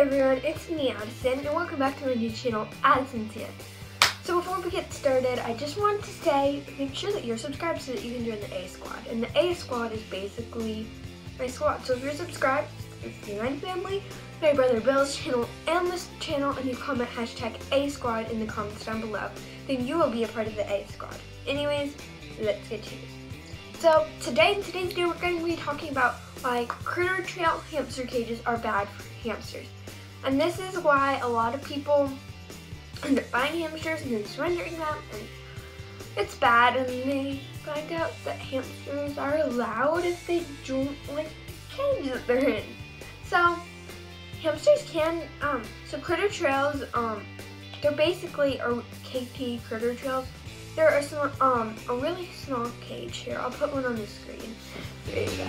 everyone, it's me Addison, and welcome back to my new channel, Addison's here. So before we get started, I just wanted to say, make sure that you're subscribed so that you can join the A Squad. And the A Squad is basically my squad. So if you're subscribed, it's the Nine Family, my brother Bill's channel, and this channel, and you comment hashtag A Squad in the comments down below, then you will be a part of the A Squad. Anyways, let's get to this. So today, in today's video, we're going to be talking about why CritterTrails hamster cages are bad for hamsters. And this is why a lot of people end up buying hamsters and then surrendering them, and it's bad, and they find out that hamsters are allowed if they don't like the cage that they're in. So hamsters can, so CritterTrails, they're basically, or KT CritterTrails, they're a really small cage. Here, I'll put one on the screen. There you go.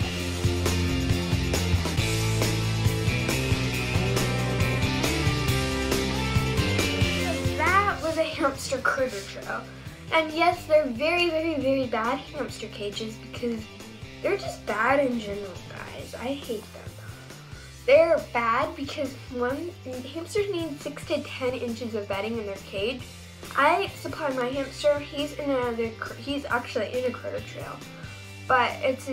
Was a hamster CritterTrail, and yes, they're very, very, very bad hamster cages because they're just bad in general, guys. I hate them. They're bad because hamsters need 6 to 10 inches of bedding in their cage. I supply my hamster. He's actually in a CritterTrail, but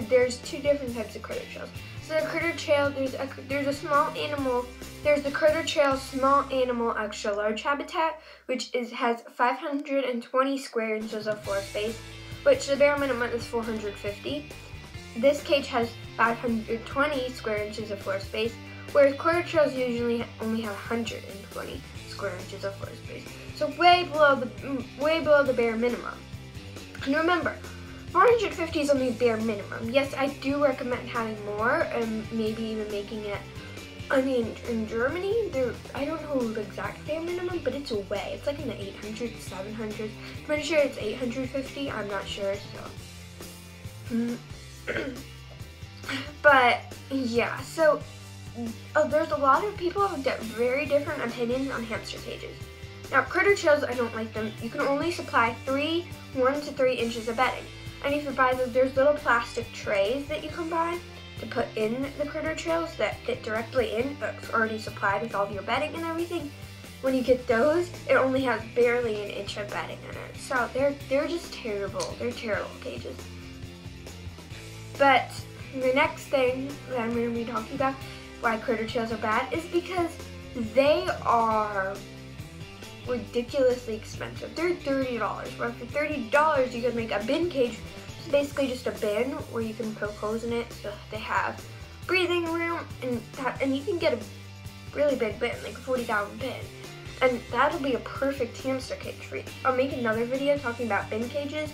there's two different types of CritterTrails. So the CritterTrail, there's a small animal. There's the CritterTrail Small Animal Extra Large Habitat, which has 520 square inches of floor space, which the bare minimum is 450. This cage has 520 square inches of floor space, whereas CritterTrails usually only have 120 square inches of floor space. So way below the bare minimum. And remember, 450 is only bare minimum. Yes, I do recommend having more and maybe even making it. I mean, in Germany, I don't know the exact bare minimum, but it's way. It's like in the 800s, 700s. I'm pretty sure it's 850. I'm not sure, so. But yeah, so there's a lot of people have very different opinions on hamster cages. Now, CritterTrails, I don't like them. You can only supply 1 to 3 inches of bedding. And if you buy those, there's little plastic trays that you can buy to put in the CritterTrails that fit directly in, that's already supplied with all of your bedding and everything. When you get those, it only has barely an inch of bedding in it. So they're just terrible. They're terrible cages. But the next thing that I'm going to be talking about why CritterTrails are bad is because they are ridiculously expensive. They're $30. But for $30, you can make a bin cage. It's basically just a bin where you can poke holes in it, so they have breathing room, and you can get a really big bin, like a 40-gallon bin, and that'll be a perfect hamster cage for you. I'll make another video talking about bin cages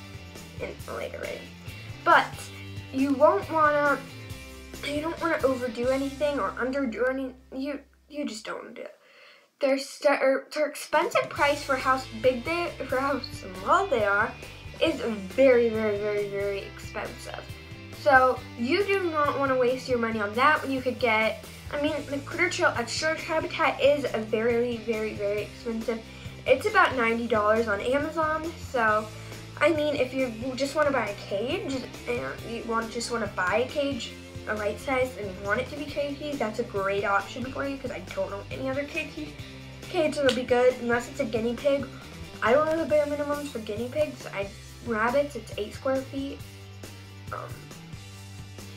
in a later video. But you don't want to overdo anything or underdo anything. You just don't want to do it. Their expensive price for how small they are is very, very, very, very expensive. So you do not want to waste your money on that when you could get, I mean, the CritterTrail Extra Large Habitat is a very, very, very expensive. It's about $90 on Amazon. So, I mean, if you just want to buy a cage and you just want to buy a cage, a right size, and you want it to be cagey, that's a great option for you because I don't know any other cage that'll be good unless it's a guinea pig. I don't know the bare minimums for guinea pigs. Rabbits, it's 8 square feet.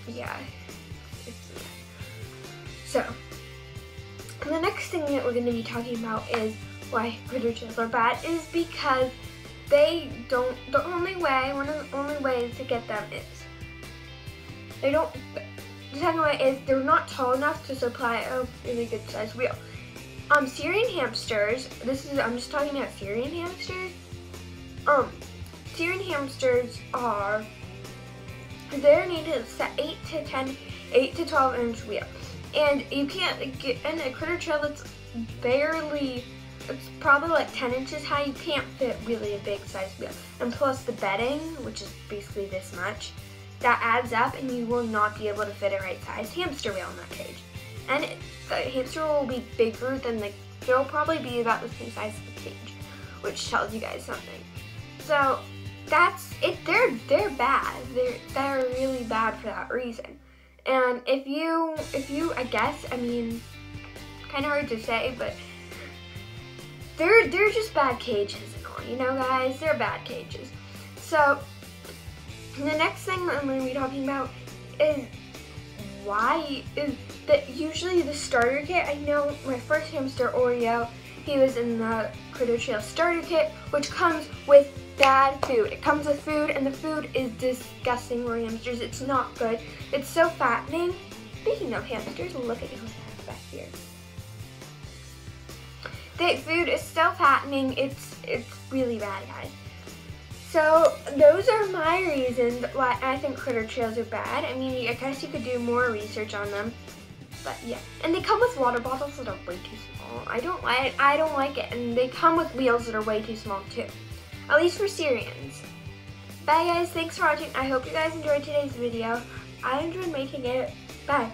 Yeah. So, the next thing that we're going to be talking about is why CritterTrails are bad is because they don't, one of the only ways to get them is, the second way is they're not tall enough to supply a really good sized wheel. Syrian hamsters, I'm just talking about Syrian hamsters. Syrian hamsters they're needed set 8 to 12 inch wheel. And you can't get in a CritterTrail that's it's probably like 10 inches high. You can't fit really a big size wheel. And plus the bedding, which is basically this much, that adds up and you will not be able to fit a right size hamster wheel in that cage. And the hamster will be bigger than it'll probably be about the same size as the cage, which tells you guys something. So that's it. They're bad. They're really bad for that reason. And if you, I guess, I mean, Kind of hard to say, but they're just bad cages and all, you know, guys? They're bad cages. So the next thing I'm going to be talking about is why is that usually the starter kit. I know my first hamster, Oreo, he was in the CritterTrails starter kit, which comes with bad food. It comes with food, and the food is disgusting for hamsters. It's not good. It's so fattening. Speaking of hamsters, look at those back here. The food is so fattening. It's really bad, guys. So those are my reasons why I think CritterTrails are bad. I mean, I guess you could do more research on them, but yeah. And they come with water bottles that are way too small. I don't like it. And they come with wheels that are way too small too. At least for Syrians. Bye guys, thanks for watching. I hope you guys enjoyed today's video. I enjoyed making it. Bye.